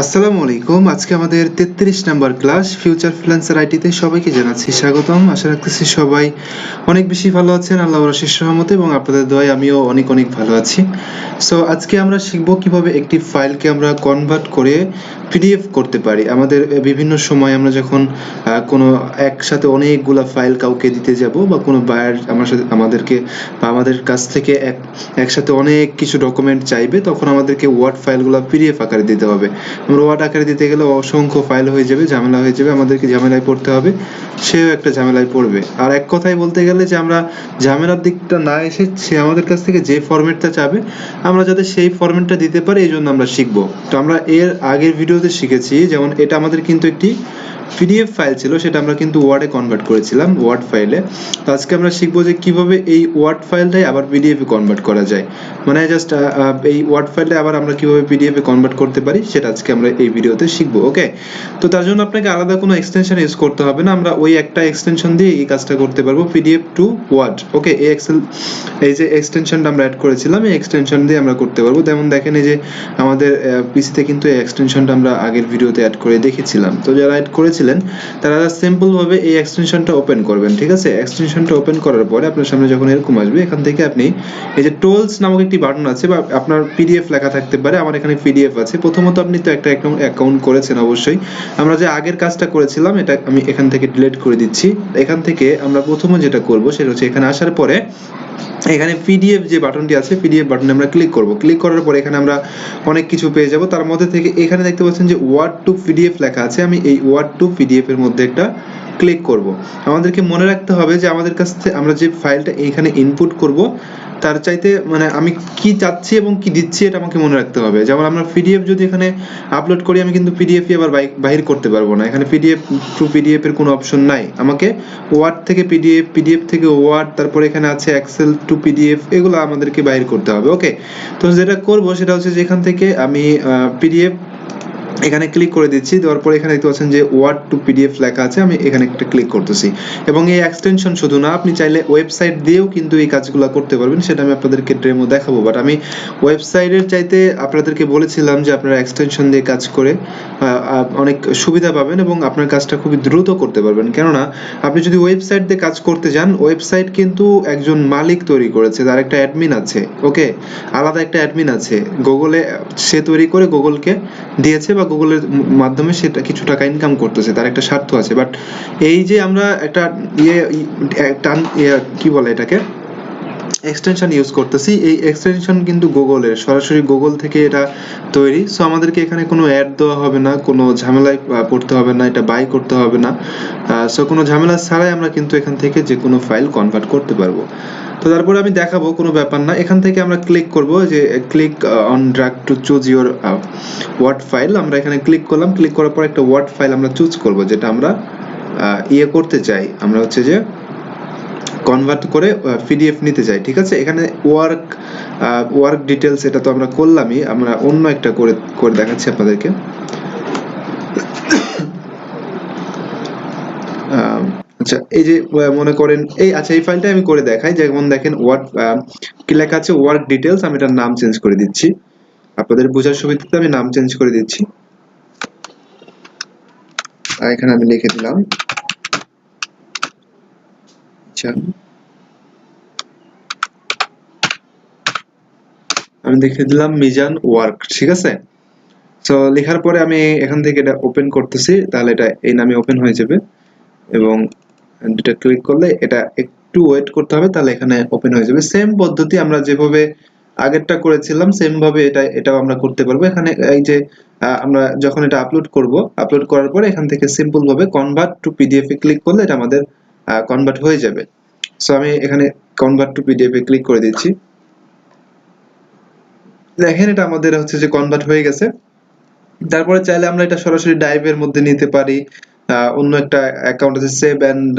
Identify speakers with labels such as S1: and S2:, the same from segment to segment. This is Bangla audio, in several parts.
S1: আসসালামু আলাইকুম। আজকে আমাদের ৩৩ নাম্বার ক্লাস ফিউচার ফ্রিল্যান্সার আইটিতে সবাইকে জানাচ্ছি স্বাগতম। আশা রাখতেছি সবাই অনেক বেশি ভালো আছেন আল্লাহর অশেষ রহমতে এবং আপনাদের দোয়ায় আমিও অনেক ভালো আছি। সো আজকে আমরা শিখব কিভাবে একটি ফাইলকে আমরা কনভার্ট করে পিডিএফ করতে পারি। আমাদের বিভিন্ন সময় আমরা যখন কোনো একসাথে অনেকগুলা ফাইল কাউকে দিতে যাব বা কোনো বায়ার আমাদেরকে বা আমাদের কাছ থেকে একসাথে অনেক কিছু ডকুমেন্ট চাইবে, তখন আমাদেরকে ওয়ার্ড ফাইলগুলো পিডিএফ আকারে দিতে হবে। আমরা ওয়ার্ড আকারে দিতে গেলে অসংখ্য ফাইল হয়ে যাবে, ঝামেলা হয়ে যাবে, আমাদেরকে ঝামেলায় পড়তে হবে, সেও একটা ঝামেলায় পড়বে। আর এক কথায় বলতে গেলে যে আমরা ঝামেলার দিকটা না এসে সে আমাদের কাছ থেকে যে ফরম্যাটটা চাবে আমরা যাতে সেই ফরম্যাটটা দিতে পারি, এই জন্য আমরা শিখবো। তো আমরা এর আগের ভিডিওতে শিখেছি, যেমন এটা আমাদের কিন্তু একটি পিডিএফ ফাইল ছিল, সেটা আমরা কিন্তু ওয়ার্ডে কনভার্ট করেছিলাম, ওয়ার্ড ফাইলে। তো আজকে আমরা শিখবো যে কিভাবে এই ওয়ার্ড ফাইলটাই আবার পিডিএফ এ কনভার্ট করা যায়, মানে জাস্ট এই ওয়ার্ড ফাইলটা আবার আমরা কিভাবে পিডিএফ এ কনভার্ট করতে পারি সেটা আজকে আমরা এই ভিডিওতে শিখবো। ওকে, তো তার জন্য আপনাকে আলাদা কোনো এক্সটেনশন ইউজ করতে হবে না, আমরা ওই একটা এক্সটেনশন দিয়ে এই কাজটা করতে পারবো, পিডিএফ টু ওয়ার্ড। ওকে, এই যে এক্সটেনশনটা আমরা অ্যাড করেছিলাম, এই এক্সটেনশন দিয়ে আমরা করতে পারবো। যেমন দেখেন, এই যে আমাদের পিসিতে কিন্তু এই এক্সটেনশনটা আমরা আগের ভিডিওতে অ্যাড করে দেখেছিলাম। তো যারা অ্যাড করেছিলেন তারা সিম্পল ভাবে এই এক্সটেনশনটা ওপেন করবেন। ঠিক আছে, এক্সটেনশনটা ওপেন করার পরে আপনার সামনে যখন এরকম আসবে, এখান থেকে আপনি এই যে টুলস নামক একটি বাটন আছে, বা আপনার পিডিএফ লেখা থাকতে পারে, আমার এখানে পিডিএফ আছে। প্রথমত আপনি তো একটা অ্যাকাউন্ট করেছেন অবশ্যই। আমরা যে আগের কাজটা করেছিলাম এটা আমি এখান থেকে ডিলিট করে দিচ্ছি। এখান থেকে আমরা প্রথমে যেটা করব সেটা হচ্ছে এখানে আসার পরে এখানে পিডিএফ যে বাটনটি আছে, পিডিএফ বাটনে আমরা ক্লিক করব। ক্লিক করার পরে এখানে আমরা অনেক কিছু পেয়ে যাব। তার মধ্যে থেকে এখানে দেখতে পাচ্ছেন যে ওয়ার্ড টু পিডিএফ লেখা আছে, আমি এই ওয়ার্ড টু পিডিএফ এর মধ্যে একটা ক্লিক করব। আমাদেরকে মনে রাখতে হবে যে আমাদের কাছ থেকে আমরা যে ফাইলটা এইখানে ইনপুট করব তার চাইতে মানে আমি কি চাচ্ছি এবং কি দিচ্ছি এটা আমাকে মনে রাখতে হবে। যেমন আমরা পিডিএফ যদি এখানে আপলোড করি, আমি কিন্তু পিডিএফই আবার বাহির করতে পারবো না। এখানে পিডিএফ টু পিডিএফ এর কোনো অপশন নাই, আমাকে ওয়ার্ড থেকে পিডিএফ, পিডিএফ থেকে ওয়ার্ড, তারপর এখানে আছে এক্সেল টু পিডিএফ, এগুলো আমাদেরকে বাহির করতে হবে। ওকে, তো যেটা করব সেটা হচ্ছে যে এখান থেকে আমি পিডিএফ এখানে ক্লিক করে দিচ্ছি। দেওয়ার পর এখানে দেখতে পাচ্ছেন যে ওয়ার্ড টু পিডিএফ লেখা আছে, আমি এখানে একটা ক্লিক করতেছি। এবং এই এক্সটেনশন শুধু না, আপনি চাইলে ওয়েবসাইট দিয়েও কিন্তু এই কাজগুলো করতে পারবেন, সেটা আমি আপনাদেরকে ডেমো দেখাবো। বাট আমি ওয়েবসাইটের চাইতে আপনাদেরকে বলেছিলাম যে আপনারা এক্সটেনশন দিয়ে কাজ করে অনেক সুবিধা পাবেন এবং আপনার কাজটা খুবই দ্রুত করতে পারবেন। কেননা আপনি যদি ওয়েবসাইট দিয়ে কাজ করতে যান, ওয়েবসাইট কিন্তু একজন মালিক তৈরি করেছে, তার একটা অ্যাডমিন আছে। ওকে, আলাদা একটা অ্যাডমিন আছে গুগলে, সে তৈরি করে গুগলকে দিয়েছে বা গুগলের মাধ্যমে সেটা কিছু টাকা ইনকাম করতেছে, তার একটা স্বার্থ আছে। বাট এই যে আমরা একটা কি বলে এটাকে এক্সটেনশন ইউজ করতেছি, এই এক্সটেনশন কিন্তু গুগলের, সরাসরি গুগল থেকে এটা তৈরি। সো আমাদেরকে এখানে কোনো অ্যাড দেওয়া হবে না, কোনো ঝামেলায় পড়তে হবে না, এটা বাই করতে হবে না। সো কোনো ঝামেলা ছাড়াই আমরা কিন্তু এখান থেকে যে কোনো ফাইল কনভার্ট করতে পারবো। তো তারপরে আমি দেখাবো, কোনো ব্যাপার না। এখান থেকে আমরা ক্লিক করব, যে click on drag to choose your word file. আমরা এখানে ক্লিক করলাম, ক্লিক করার পর একটা ওয়ার্ড ফাইল আমরা চুজ করব, যেটা আমরা করতে চাই, আমরা হচ্ছে যে কনভার্ট করে পিডিএফ নিতে চাই। ঠিক আছে, এখানে ওয়ার্ক ডিটেলস এটা তো আমরা করলামই, আমরা অন্য একটা করে দেখাচ্ছি আপনাদেরকে। আচ্ছা, এই যে মনে করেন এই ফাইলটা আমি করে দেখাই। যেমন দেখেন ওয়ার্ড কি লেখা আছে, ওয়ার্ক ডিটেলস, আমি এটার নাম চেঞ্জ করে দিচ্ছি আপনাদের বোঝার সুবিধার্থে, আমি নাম চেঞ্জ করে দিচ্ছি। আর এখানে আমি লিখে দিলাম, আচ্ছা আমি লিখে দিলাম মিজান ওয়ার্ক। ঠিক আছে, তো লেখার পরে আমি এখান থেকে এটা ওপেন করতেছি, তাহলে এটা এই নামে ওপেন হয়ে যাবে এবং এটা ক্লিক করলে এটা একটু ওয়েট করতে হবে, তাহলে এখানে ওপেন হয়ে যাবে। সেম পদ্ধতি আমরা যেভাবে আগেরটা করেছিলাম সেম ভাবে এটাও আমরা করতে পারবো। এখানে এই যে আমরা যখন এটা আপলোড করব, আপলোড করার পরে এখান থেকে সিম্পল ভাবে convert to PDF A click করলে এটা আমাদের কনভার্ট হয়ে যাবে। সো আমি এখানে convert to PDF A click করে দিচ্ছি। দেখেন এটা আমাদের হচ্ছে যে কনভার্ট হয়ে গেছে। তারপরে চাইলে আমরা এটা সরাসরি ড্রাইভের মধ্যে নিতে পারি, অন্য একটা অ্যাকাউন্ট আছে সেভ এন্ড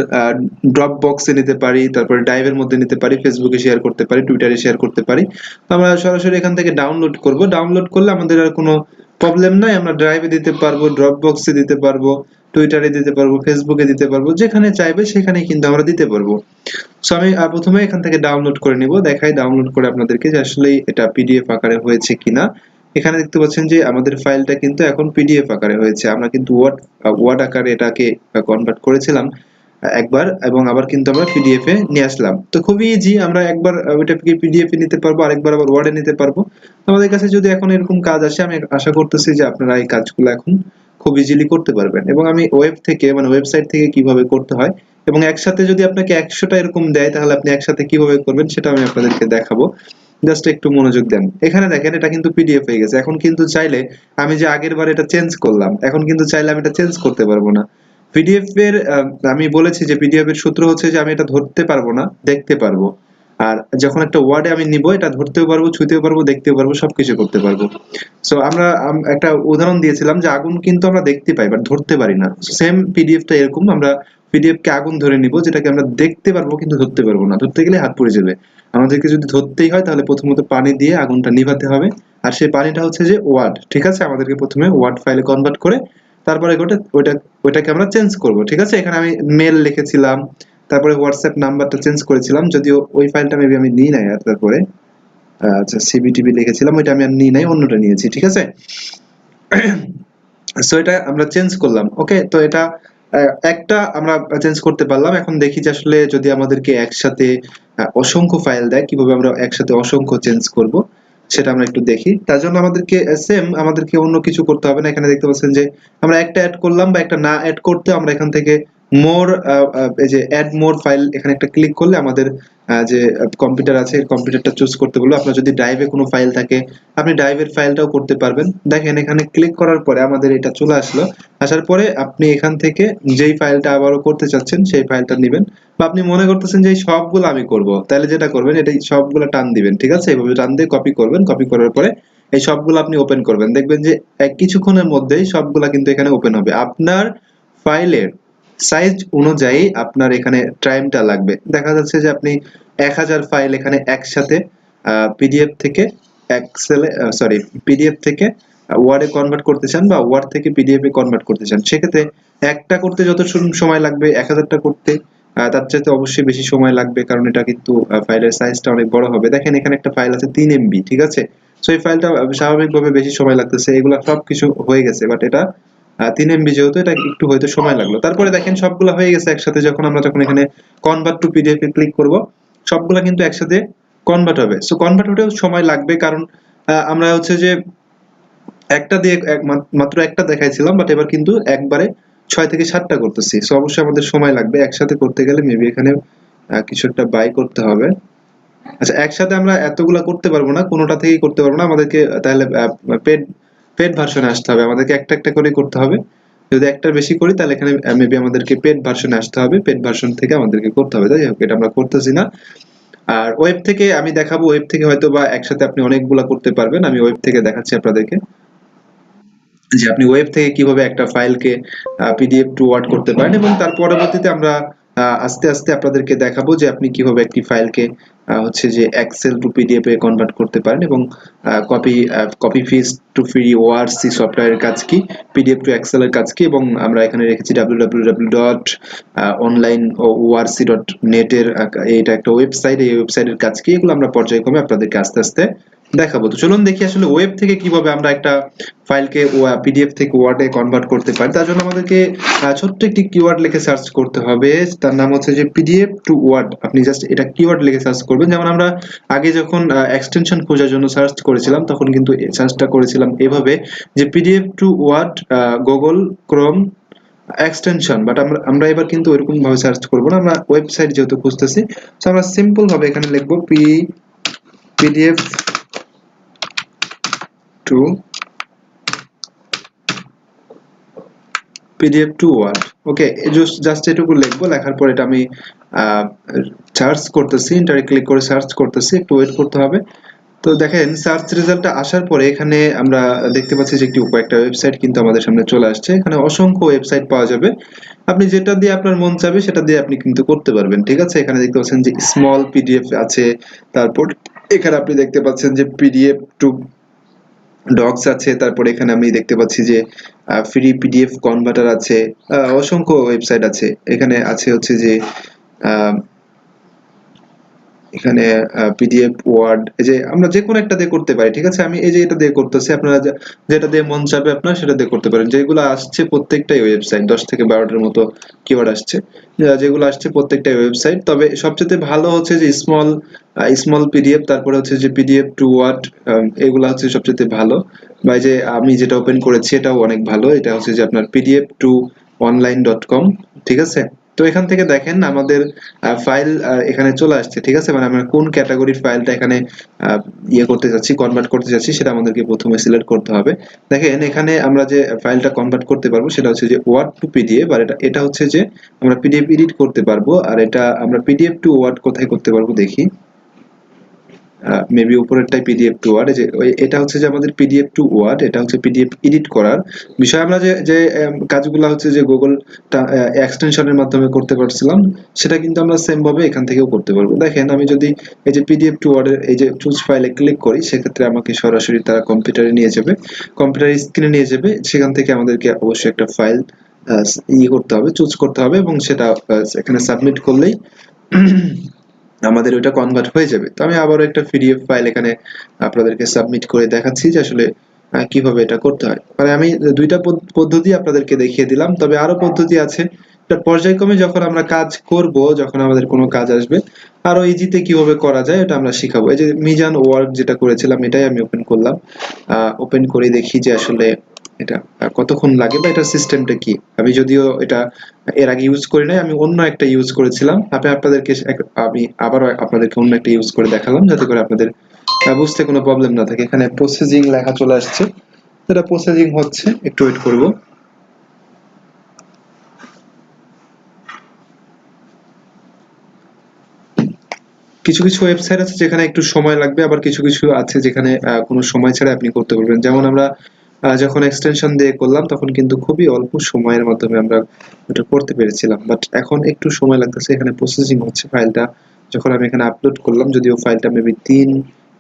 S1: ড্রপ বক্সে নিতে পারি, তারপরে ড্রাইভের মধ্যে নিতে পারি, ফেসবুকে শেয়ার করতে পারি, টুইটারে শেয়ার করতে পারি। আমরা সরাসরি এখান থেকে ডাউনলোড করব। ডাউনলোড করলে আমাদের আর কোনো প্রবলেম নাই, আমরা ড্রাইভে দিতে পারবো, ড্রপ বক্সে দিতে পারবো, টুইটারে দিতে পারবো, ফেসবুকে দিতে পারবো, যেখানে চাইবে সেখানে কিন্তু আমরা দিতে পারবো। সো আমি প্রথমে এখান থেকে ডাউনলোড করে নিব, দেখাই ডাউনলোড করে আপনাদেরকে যে আসলে এটা পিডিএফ আকারে হয়েছে কিনা। এখানে দেখতে পাচ্ছেন যে আমাদের ফাইলটা কিন্তু এখন পিডিএফ আকারে হয়েছে। আমরা কিন্তু ওয়ার্ড আকারে এটাকে কনভার্ট করেছিলাম একবার, এবং আবার কিন্তু আমরা পিডিএফ এ নিয়ে আসলাম। তো খুবই ইজি, আমরা একবার ওইটাকে পিডিএফ এ নিতে পারবো, আরেকবার আবার ওয়ার্ডে নিতে পারবো। আমাদের কাছে যদি এখন এরকম কাজ আসে, আমি আশা করতেছি যে আপনারা এই কাজগুলো এখন খুব ইজিলি করতে পারবেন। এবং আমি ওয়েব থেকে মানে ওয়েবসাইট থেকে কিভাবে করতে হয় এবং একসাথে যদি আপনাকে 100টা এরকম দেয় তাহলে আপনি একসাথে কিভাবে করবেন সেটা আমি আপনাদেরকে দেখাবো। জাস্ট একটু মনোযোগ দেন। এখানে দেখেন এটা কিন্তু পিডিএফ হয়ে গেছে। এখন কিন্তু চাইলে আমি যে আগের বার এটা চেঞ্জ করলাম, এখন কিন্তু চাইলে আমি এটা চেঞ্জ করতে পারবো না। পিডিএফ এর আমি বলেছি যে পিডিএফ এর সূত্র হচ্ছে যে আমি এটা ধরতে পারবো না, দেখতে পারবো। আর যখন একটা ওয়ার্ডে আমি নিব, এটা ধরতেও পারবো, ছুঁতেও পারবো, দেখতেও পারবো, সবকিছু করতে পারবো। সো আমরা একটা উদাহরণ দিয়েছিলাম যে আগুন কিন্তু আমরা দেখতে পাই বাট ধরতে পারি না। সেম পিডিএফটা এরকম, আমরা পিডিএফ কে আগুন ধরে নিব, যেটাকে আমরা দেখতে পারবো কিন্তু ধরতে পারবো না। ধরতে গেলে হাত পুড়ে যাবে। আমাদেরকে যদি ধরতেই হয় তাহলে প্রথমত পানি দিয়ে আগুনটা নিভাতে হবে। আর সেই পানিটা হচ্ছে যে ওয়ার্ড, ঠিক আছে? আমাদেরকে প্রথমে ওয়ার্ড ফাইলে কনভার্ট করে তারপরে ওইটাকে আমরা চেঞ্জ করব, ঠিক আছে? এখানে আমি মেল লিখেছিলাম, তারপরে হোয়াটসঅ্যাপ নাম্বারটা চেঞ্জ করেছিলাম, যদিও ওই ফাইলটা মেবি আমি নিই নাই। আর তারপরে আচ্ছা সিবিটিবি লিখেছিলাম, ওইটা আমি আর নিই নাই, অন্যটা নিয়েছি, ঠিক আছে? সো এটা আমরা চেঞ্জ করলাম। ওকে, তো এটা একটা আমরা চেঞ্জ করতে পারলাম। এখন দেখি যে আসলে যদি আমাদেরকে একসাথে অসংখ্য ফাইল দেয়, কিভাবে আমরা একসাথে অসংখ্য চেঞ্জ করব সেটা আমরা একটু দেখি। তার জন্য আমাদেরকে আমাদেরকে অন্য কিছু করতে হবে না। এখানে দেখতে পাচ্ছেন যে আমরা একটা অ্যাড করলাম বা একটা না অ্যাড করতে আমরা এখান থেকে মোর এই যে অ্যাড মোর ফাইল, এখানে একটা ক্লিক করলে আমাদের যে কম্পিউটার আছে কম্পিউটারটা চুজ করতে বলবো। আপনার যদি ড্রাইভে কোনো ফাইল থাকে আপনি ড্রাইভের ফাইলটাও করতে পারবেন। দেখেন এখানে ক্লিক করার পরে আমাদের এটা চলে আসলো। আসার পরে আপনি এখান থেকে যেই ফাইলটা আবারও করতে চাচ্ছেন সেই ফাইলটা নেবেন, বা আপনি মনে করতেছেন যে এই সবগুলো আমি করব, তাহলে যেটা করবেন এটা সবগুলো টান দিবেন, ঠিক আছে? এইভাবে টান দিয়ে কপি করবেন। কপি করার পরে এই সবগুলো আপনি ওপেন করবেন, দেখবেন যে কিছুক্ষণের মধ্যেই সবগুলা কিন্তু এখানে ওপেন হবে। আপনার ফাইলের সাইজ অনুযায়ী আপনার এখানে টাইমটা লাগবে। দেখা যাচ্ছে যে আপনি 1000 ফাইল এখানে একসাথে পিডিএফ থেকে এক্সেলে সরি পিডিএফ থেকে ওয়ার্ডে কনভার্ট করতে চান বা ওয়ার্ড থেকে পিডিএফ এ কনভার্ট করতে চান, সেক্ষেত্রে একটা করতে যত সময় লাগবে 1000টা করতে তার চাইতে অবশ্যই বেশি সময় লাগবে, কারণ এটা কিন্তু ফাইলের সাইজটা অনেক বড় হবে। দেখেন এখানে একটা ফাইল আছে 3 এমবি, ঠিক আছে? সো এই ফাইলটা স্বাভাবিকভাবে বেশি সময় লাগতেছে। এগুলা সবকিছু হয়ে গেছে, বাট এটা 3 এমবি যেহেতু এটা একটু হয়তো সময় লাগলো। তারপরে দেখেন সবগুলা হয়ে গেছে একসাথে। যখন এখানে convert to PDF A click করব, সবগুলা কিন্তু একসাথে কনভার্ট হবে। সো কনভার্ট হতেও সময় লাগবে, কারণ আমরা হচ্ছে যে একটা দিয়ে মাত্র একটা দেখাইছিলাম, বাট এবার কিন্তু একবারে 6 থেকে 7টা করতেছি। সো অবশ্যই আমাদের সময় লাগবে। একসাথে করতে গেলে মেবি এখানে কিছু একটা বাই করতে হবে। আচ্ছা, একসাথে আমরা এতগুলা করতে পারবো না, কোনোটা থেকেই করতে পারবো না। আমাদেরকে তাহলে পেড পেড ভার্সনে আসতে হবে। আমাদেরকে একটা একটা করে করতে হবে। যদি একটার বেশি করি তাহলে এখানে মেবি আমাদেরকে পেড ভার্সনে আসতে হবে। পেড ভার্সন থেকে আমাদেরকে করতে হবে। তাই হোক, এটা আমরা করতেছি না। আর ওয়েব থেকে আমি দেখাবো, ওয়েব থেকে হয়তো বা একসাথে আপনি অনেকগুলা করতে পারবেন। আমি ওয়েব থেকে দেখাচ্ছি আপনাদেরকে যে আপনি ওয়েব থেকে কিভাবে একটা ফাইলকে পিডিএফ টু ওয়ার্ড করতে পারেন, এবং তার পরবর্তীতে আমরা আস্তে আস্তে আপনাদেরকে দেখাবো যে আপনি কিভাবে একটি ফাইলকে হচ্ছে যে এক্সেল টু পিডিএফ এ কনভার্ট করতে পারেন, এবং কপি পেস্ট টু ফ্রি ওআরসি সফটওয়্যারের কাজ কি, পিডিএফ টু এক্সেল এর কাজ কি, এবং আমরা এখানে রেখেছি www.online.orc.net এর এটা একটা ওয়েবসাইট। এই ওয়েবসাইটের কাজ কি, এগুলো আমরা পর্যায়ক্রমে আপনাদেরকে আস্তে আস্তে দেখাবো। তো চলুন দেখি আসলে ওয়েব থেকে কিভাবে আমরা একটা ফাইলকে পিডিএফ থেকে ওয়ার্ডে কনভার্ট করতে পারি। তার জন্য আমাদেরকে ছোট্ট একটি কিওয়ার্ড লিখে সার্চ করতে হবে। তার নাম হচ্ছে যে পিডিএফ টু ওয়ার্ড। আপনি জাস্ট এটা কিওয়ার্ড লিখে সার্চ করবেন। যেমন আমরা আগে যখন এক্সটেনশন খোঁজার জন্য সার্চ করেছিলাম তখন কিন্তু সার্চটা করেছিলাম এভাবে যে PDF to Word Google Chrome extension. But আমরা এবার কিন্তু ওইরকম ভাবে সার্চ করব না, আমরা ওয়েবসাইট যেহেতু খুঁজতেছি, তো আমরা সিম্পল ভাবে এখানে লিখবো PDF to PDF to Word. Okay, just এটুকু লিখবো। লেখার পর এটা আমি সার্চ করতেছি, ইন্টারে ক্লিক করে সার্চ করতেছি, একটু ওয়েট করতে হবে। তো দেখেন সার্চ রেজাল্টটা আসার পরে এখানে আমরা দেখতে পাচ্ছি যে কয়েকটা ওয়েবসাইট কিন্তু আমাদের সামনে চলে আসছে। এখানে অসংখ্য ওয়েবসাইট পাওয়া যাবে। আপনি যেটা দিয়ে আপনার মন চাবে সেটা দিয়ে আপনি কিন্তু করতে পারবেন, ঠিক আছে? এখানে দেখতে পাচ্ছেন যে স্মল পিডিএফ আছে, তারপর এখানে আপনি দেখতে পাচ্ছেন যে পিডিএফ টু ডক্স আছে, তারপর এখানে আমি দেখতে পাচ্ছি যে ফ্রি পিডিএফ কনভার্টার আছে, অসংখ্য ওয়েবসাইট আছে। এখানে আছে হচ্ছে যে এখানে পিডিএফ ওয়ার্ড এই যে আমরা যে কোনো একটা দিয়ে করতে পারি, ঠিক আছে? আমি এই যে এটা দিয়ে করতেছি, আপনারা যেটা দিয়ে মন চাবে আপনার সেটা দিয়ে করতে পারেন। যেগুলো আসছে প্রত্যেকটাই ওয়েবসাইট, 10 থেকে 12টার মতো কিওয়ার্ড আসছে, যেগুলো আসছে প্রত্যেকটাই ওয়েবসাইট। তবে সবচেয়ে ভালো হচ্ছে যে স্মল পিডিএফ, তারপরে হচ্ছে যে পিডিএফ টু ওয়ার্ড, এগুলো হচ্ছে সবচেয়ে ভালো। বা এই যে আমি যেটা ওপেন করেছি এটাও অনেক ভালো, এটা হচ্ছে যে আপনার পিডিএফ টু online.com, ঠিক আছে? তো এখান থেকে দেখেন আমাদের ফাইল এখানে চলে আসছে, ঠিক আছে? মানে আমরা কোন ক্যাটাগরির ফাইলটা এখানে ইয়ে করতে যাচ্ছি, কনভার্ট করতে যাচ্ছি, সেটা আমাদেরকে প্রথমে সিলেক্ট করতে হবে। দেখেন এখানে আমরা যে ফাইলটা কনভার্ট করতে পারবো সেটা হচ্ছে যে ওয়ার্ড টু পিডিএফ, আর এটা হচ্ছে যে আমরা পিডিএফ এডিট করতে পারবো। আর এটা আমরা পিডিএফ টু ওয়ার্ড কোথায় করতে পারবো দেখি। মেবি উপরেরটাই পিডিএফ টু ওয়ার্ড, যে এটা হচ্ছে যে আমাদের পিডিএফ টু ওয়ার্ড, এটা হচ্ছে পিডিএফ এডিট করার বিষয়। আমরা যে যে কাজগুলো হচ্ছে যে গুগল এক্সটেনশনের মাধ্যমে করতে পারছিলাম, সেটা কিন্তু আমরা সেম ভাবে এখান থেকেও করতে পারবো। দেখেন আমি যদি এই যে পিডিএফ টু ওয়ার্ডের এই যে চুজ ফাইলে ক্লিক করি, সেক্ষেত্রে আমাকে সরাসরি তারা কম্পিউটারে নিয়ে যাবে, কম্পিউটার স্ক্রিনে নিয়ে যাবে। সেখান থেকে আমাদেরকে অবশ্যই একটা ফাইল ইয়ে করতে হবে, চুজ করতে হবে, এবং সেটা এখানে সাবমিট করলেই আমাদের ওইটা কনভার্ট হয়ে যাবে। তো আমি আবারও একটা পিডিএফ ফাইল এখানে আপনাদেরকে সাবমিট করে দেখাচ্ছি যে আসলে কিভাবে এটা করতে হয়। মানে আমি দুইটা পদ্ধতি আপনাদেরকে দেখিয়ে দিলাম, তবে আরো পদ্ধতি আছে। এটা পর্যায়ক্রমে যখন আমরা কাজ করব, যখন আমাদের কোনো কাজ আসবে, আরো ইজিতে কিভাবে করা যায় এটা আমরা শিখাবো। এই যে মিজান ওয়ার্ক যেটা করেছিলাম এটাই আমি ওপেন করলাম, ওপেন করে দেখি যে আসলে এটা কতক্ষণ লাগে বা এটার সিস্টেমটা কি। আমি যদিও এটা এর আগে ইউজ করি নাই, আমি অন্য একটা ইউজ করেছিলাম। আমি আবারও আপনাদেরকে অন্য একটা ইউজ করে দেখালাম, যাতে করে আপনাদের বুঝতে কোনো প্রবলেম না থাকে। এখানে প্রসেসিং লেখা চলে আসছে, এটা প্রসেসিং হচ্ছে, একটু ওয়েট করব। কিছু কিছু ওয়েবসাইট আছে যেখানে একটু সময় লাগবে, আবার কিছু কিছু আছে যেখানে কোনো সময় ছাড়া আপনি করতে পারবেন। যেমন আমরা যখন এক্সটেনশন দিয়ে করলাম তখন কিন্তু খুবই অল্প সময়ের মাধ্যমে আমরা এটা করতে পেরেছিলাম, বাট এখন একটু সময় লাগতেছে। এখানে প্রসেসিং হচ্ছে ফাইলটা, যখন আমি এখানে আপলোড করলাম, যদিও ফাইলটা মেবি 3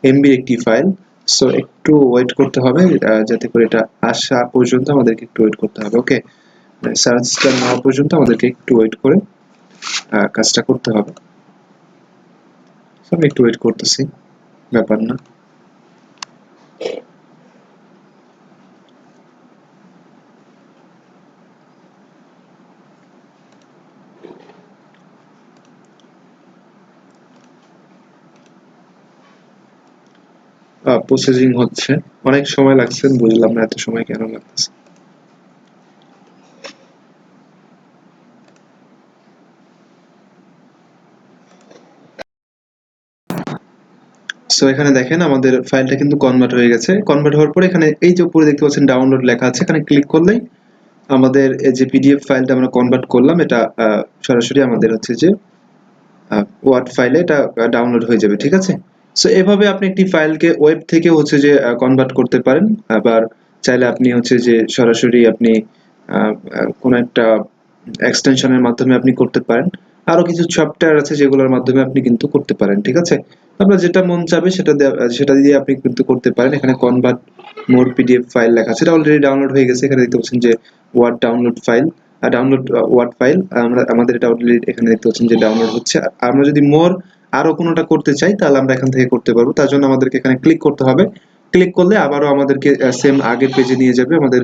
S1: MB একটি ফাইল। সো একটু ওয়েট করতে হবে, যাতে করে এটা আসা পর্যন্ত আমাদেরকে একটু ওয়েট করতে হবে। ওকে, সার্চটা নেওয়া পর্যন্ত আমাদেরকে একটু ওয়েট করে কাজটা করতে হবে। আমি একটু ওয়েট করতেছি, ব্যাপার না। প্রসেসিং হচ্ছে, অনেক সময় লাগছে, বুঝলাম না এত সময় কেন লাগতেছে। সো এখানে দেখেন আমাদের ফাইলটা কিন্তু কনভার্ট হয়ে গেছে। কনভার্ট হওয়ার পরে এখানে এই যে উপরে দেখতে পাচ্ছেন ডাউনলোড লেখা আছে, এখানে ক্লিক করলেই আমাদের এই যে পিডিএফ ফাইলটা আমরা কনভার্ট করলাম, এটা সরাসরি আমাদের হচ্ছে যে ওয়ার্ড ফাইলে এটা ডাউনলোড হয়ে যাবে, ঠিক আছে? সো এভাবে আপনি একটি ফাইলকে ওয়েব থেকে হচ্ছে যে কনভার্ট করতে পারেন। আবার চাইলে আপনি হচ্ছে যে সরাসরি আপনি কোনো একটা এক্সটেনশনের মাধ্যমে আপনি করতে পারেন। আরো কিছু সফটওয়্যার আছে যেগুলোর মাধ্যমে আপনি কিন্তু করতে পারেন, ঠিক আছে? আপনার যেটা মন চাবে সেটা দিয়ে আপনি কিন্তু করতে পারেন। এখানে কনভার্ট মোর পিডিএফ ফাইল লেখা আছে, এটা অলরেডি ডাউনলোড হয়ে গেছে। এখানে দেখতে পাচ্ছেন যে Word download file, download Word file, আমাদের এটা অলরেডি এখানে দেখতে পাচ্ছেন যে ডাউনলোড হচ্ছে। আমরা যদি মোর আরো কোনোটা করতে চাই তাহলে আমরা এখান থেকে করতে পারবো। তার জন্য আমাদেরকে এখানে ক্লিক করতে হবে। ক্লিক করলে আবারও আমাদেরকে সেম আগের পেজে নিয়ে যাবে। আমাদের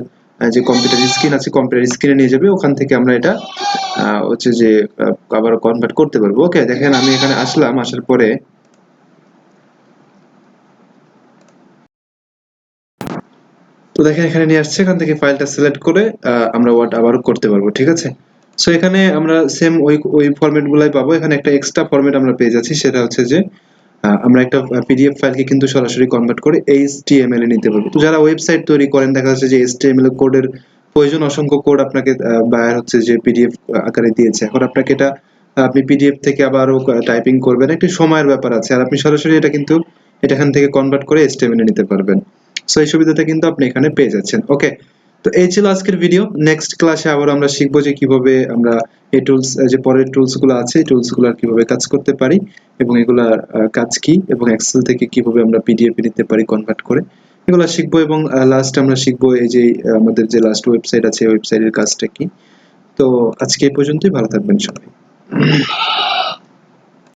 S1: যে কম্পিউটার স্ক্রিন আছে, কম্পিউটার স্ক্রিনে নিয়ে যাবে। ওখান থেকে আমরা এটা হচ্ছে যে আবারও কনভার্ট করতে পারবো। ওকে, দেখেন আমি এখানে আসলাম, আসার পরে তো দেখেন এখানে নিয়ে আসছে। এখান থেকে ফাইলটা সিলেক্ট করে আমরা ওয়ার্ড আবারও করতে পারবো, ঠিক আছে? সো এখানে আমরা সেম ওই ফরম্যাট গুলাই পাবো। এখানে একটা এক্সট্রা ফরম্যাট আমরা পেয়ে যাচ্ছি, সেটা হচ্ছে যে আমরা একটা পিডিএফ ফাইলকে কিন্তু সরাসরি কনভার্ট করে এইচটিএমএল এ নিতে পারবো। তো যারা ওয়েবসাইট তৈরি করেন, দেখা যাচ্ছে যে এইচটিএমএল কোডের প্রয়োজন, অসংখ্য কোড আপনাকে বায়ার হচ্ছে যে পিডিএফ আকারে দিয়েছে। এখন আপনাকে এটা আপনি পিডিএফ থেকে আবারও টাইপিং করবেন, একটি সময়ের ব্যাপার আছে। আর আপনি সরাসরি এটা কিন্তু এখান থেকে কনভার্ট করে এইচটিএমএল এ নিতে পারবেন। সো এই সুবিধাটা কিন্তু আপনি এখানে পেয়ে যাচ্ছেন। ওকে, তো এই ছিল আজকের ভিডিও। নেক্সট ক্লাসে আবার আমরা শিখবো যে কিভাবে আমরা এই টুলস, যে পরের টুলস গুলো আছে, এই টুলস গুলো কিভাবে কাজ করতে পারি, এবং এগুলার কাজ কি, এবং এক্সেল থেকে কিভাবে আমরা পিডিএফ এ নিতে পারি কনভার্ট করে, এগুলো শিখবো। এবং লাস্ট আমরা শিখবো এই যে আমাদের যে লাস্ট ওয়েবসাইট আছে, ওয়েবসাইটের কাজটা কি। তো আজকে এই পর্যন্তই, ভালো থাকবেন সবাই।